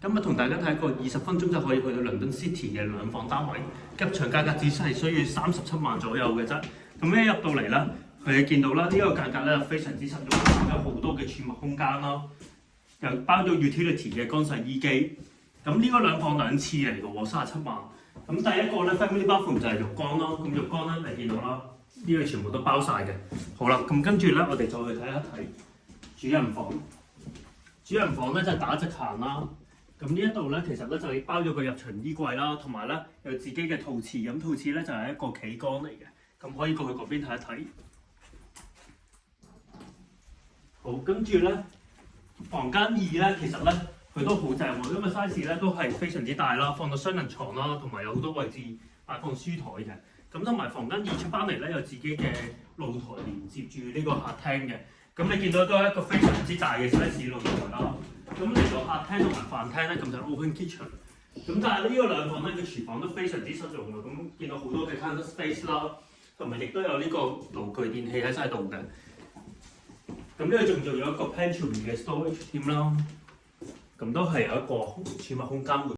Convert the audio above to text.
今日同大家睇一個20分鐘就可以去到倫敦 City 嘅兩房單位，入場價格只係需要37萬左右嘅啫。咁一入到嚟啦，佢見到啦，呢個價格咧非常之實用，有好多嘅儲物空間啦，又包咗 utility 嘅乾洗衣機。咁呢個兩房兩廁嚟嘅喎，37萬。咁第一個咧 family bathroom 就係浴缸啦，咁浴缸咧你見到啦，呢個全部都包晒嘅。好啦，咁跟住咧我哋再去睇一睇主人房。主人房咧就係打直行啦。咁呢一度咧，其實咧就已包咗個入場衣櫃啦，同埋咧有自己嘅套廁。咁套廁咧就係一個企缸嚟嘅，咁可以過去嗰邊睇一睇。好，跟住咧房間2咧，其實咧佢都好正喎，因為 size 咧都係非常之大啦，放到雙人床啦，同埋有好多位置擺放書台嘅。咁同埋房間2出翻嚟咧，有自己嘅露台連接住呢個客廳嘅。咁你見到都係一個非常之大嘅 size 露台啦。咁嚟到客廳同埋飯廳咧，咁就 open kitchen。咁但係呢個兩房咧嘅廚房都非常之實用嘅。咁見到好多嘅 counter space 啦，同埋亦都有呢個爐具電器喺晒度嘅。咁呢度仲有一個 pantry 嘅 storage 添啦。咁都係有一個儲物空間。